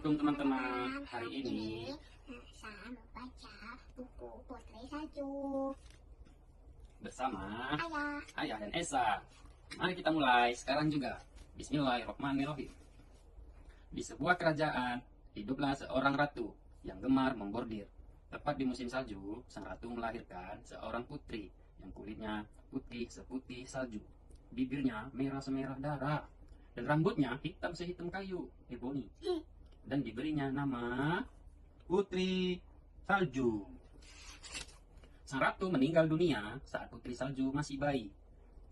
Assalamualaikum teman-teman. Hari ini saya membaca buku Putri Salju bersama Ayah. Ayah dan Esa. Mari kita mulai sekarang juga. Bismillahirrahmanirrahim. Di sebuah kerajaan hiduplah seorang ratu yang gemar membordir. Tepat di musim salju, sang ratu melahirkan seorang putri yang kulitnya putih seputih salju, bibirnya merah semerah darah, dan rambutnya hitam sehitam kayu eboni. Dan diberinya nama Putri Salju. Sang ratu meninggal dunia saat Putri Salju masih bayi.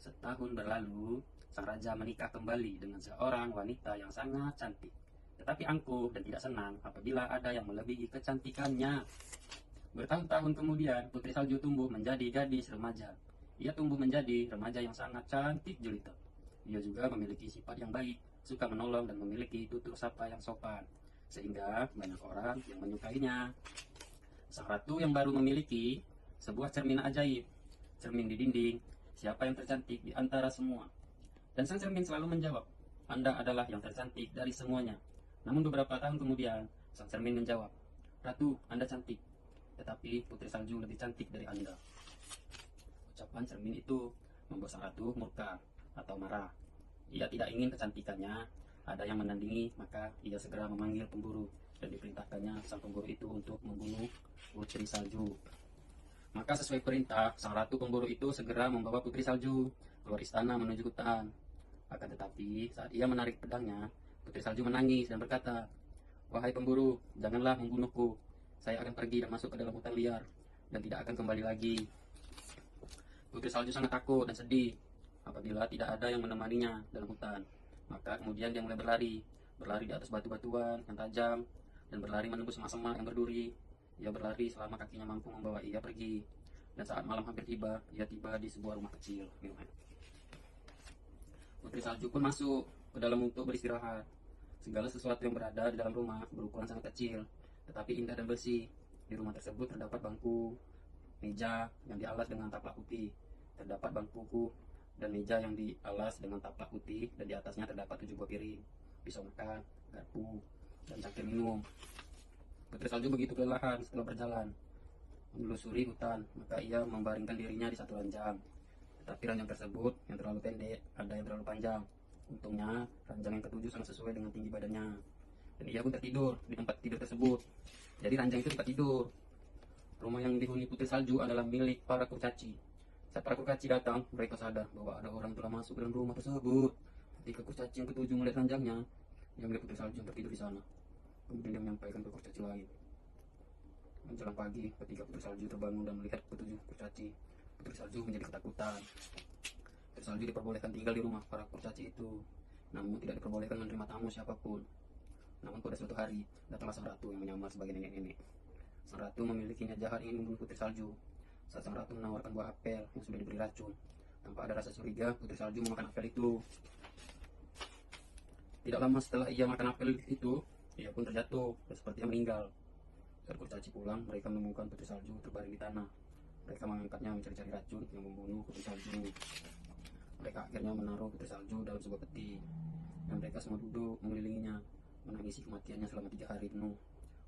Setahun berlalu, sang raja menikah kembali dengan seorang wanita yang sangat cantik, tetapi angkuh dan tidak senang apabila ada yang melebihi kecantikannya. Bertahun-tahun kemudian, Putri Salju tumbuh menjadi gadis remaja. Ia tumbuh menjadi remaja yang sangat cantik jelita. Ia juga memiliki sifat yang baik, suka menolong dan memiliki tutur sapa yang sopan, sehingga banyak orang yang menyukainya. Sang ratu yang baru memiliki sebuah cermin ajaib, cermin di dinding, siapa yang tercantik di antara semua. Dan sang cermin selalu menjawab, Anda adalah yang tercantik dari semuanya. Namun beberapa tahun kemudian, sang cermin menjawab, Ratu, Anda cantik, tetapi Putri Salju lebih cantik dari Anda. Ucapan cermin itu membuat sang ratu murka atau marah. Ia tidak ingin kecantikannya ada yang menandingi, maka ia segera memanggil pemburu dan diperintahkannya sang pemburu itu untuk membunuh Putri Salju. Maka sesuai perintah, sang ratu pemburu itu segera membawa Putri Salju keluar istana menuju hutan. Akan tetapi saat ia menarik pedangnya, Putri Salju menangis dan berkata, Wahai pemburu, janganlah membunuhku. Saya akan pergi dan masuk ke dalam hutan liar dan tidak akan kembali lagi. Putri Salju sangat takut dan sedih apabila tidak ada yang menemaninya dalam hutan. Maka kemudian dia mulai berlari di atas batu-batuan yang tajam, dan berlari menembus semak-semak yang berduri. Ia berlari selama kakinya mampu membawa ia pergi. Dan saat malam hampir tiba, ia tiba di sebuah rumah kecil. Putri Salju pun masuk ke dalam untuk beristirahat. Segala sesuatu yang berada di dalam rumah berukuran sangat kecil, tetapi indah dan bersih. Di rumah tersebut terdapat bangku, meja yang dialas dengan taplak putih. Terdapat bangkuku dan meja yang dialas dengan taplak putih, dan di atasnya terdapat 7 buah piring, pisau makan, garpu, dan cangkir minum. Putri Salju begitu kelelahan setelah berjalan menelusuri hutan, maka ia membaringkan dirinya di satu ranjang. Tetapi ranjang tersebut yang terlalu pendek, ada yang terlalu panjang. Untungnya ranjang yang ketujuh sangat sesuai dengan tinggi badannya, dan ia pun tertidur di tempat tidur tersebut. Jadi ranjang itu tempat tidur. Rumah yang dihuni Putri Salju adalah milik para kurcaci. Saat para kurcaci datang, mereka sadar bahwa ada orang telah masuk dalam rumah tersebut. Ketika kurcaci yang ketujuh melihat ranjangnya, dia melihat Putri Salju yang tertidur di sana. Kemudian dia menyampaikan ke kurcaci lain. Menjelang pagi, ketika Putri Salju terbangun dan melihat ketujuh kurcaci, Putri Salju menjadi ketakutan. Putri Salju diperbolehkan tinggal di rumah para kurcaci itu, namun tidak diperbolehkan menerima tamu siapapun. Namun pada suatu hari, datanglah sang ratu yang menyamar sebagai nenek-nenek. Sang ratu memiliki niat jahat ingin membunuh Putri Salju. Saat sang ratu menawarkan buah apel yang sudah diberi racun, tanpa ada rasa curiga, Putri Salju memakan apel itu. Tidak lama setelah ia makan apel itu, ia pun terjatuh dan sepertinya meninggal. Saat kurcaci pulang, mereka menemukan Putri Salju terbaring di tanah. Mereka mengangkatnya mencari-cari racun yang membunuh Putri Salju. Mereka akhirnya menaruh Putri Salju dalam sebuah peti, dan mereka semua duduk mengelilinginya, menangisi kematiannya selama 3 hari penuh.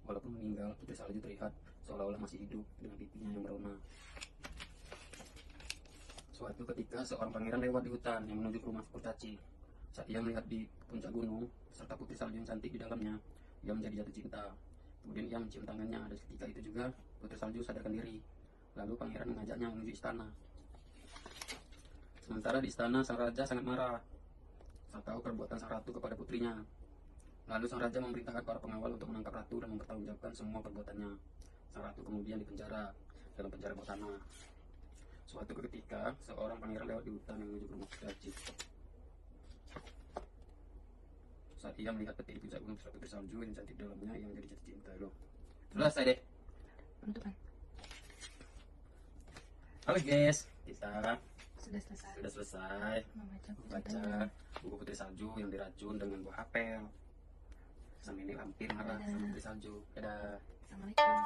Walaupun meninggal, Putri Salju terlihat seolah-olah masih hidup dengan pipinya yang berwarna. Suatu ketika seorang pangeran lewat di hutan yang menuju ke rumah kurcaci. Saat ia melihat di puncak gunung serta Putri Salju yang cantik di dalamnya, ia menjadi jatuh cinta. Kemudian ia mencium tangannya, dan ketika itu juga Putri Salju sadarkan diri. Lalu pangeran mengajaknya menuju istana. Sementara di istana, sang raja sangat marah saat tahu perbuatan sang ratu kepada putrinya. Lalu sang raja memerintahkan para pengawal untuk menangkap ratu dan mempertanggungjawabkan semua perbuatannya. Sang ratu kemudian dipenjara dalam penjara bawah tanah. Suatu ketika, seorang pangeran lewat di hutan yang menuju ke rumah kurcaci. Saat ia melihat peti di puncak gunung beserta Putri Salju yang cantik di dalamnya, ia menjadi jatuh cinta. Selesai deh. Penutupan. Halo guys, kita Sudah selesai sudah selesai membaca baca buku Putri Salju yang diracun dengan buah apel. Sang nenek lampir marah sama Putri Salju. Dadah. Assalamualaikum.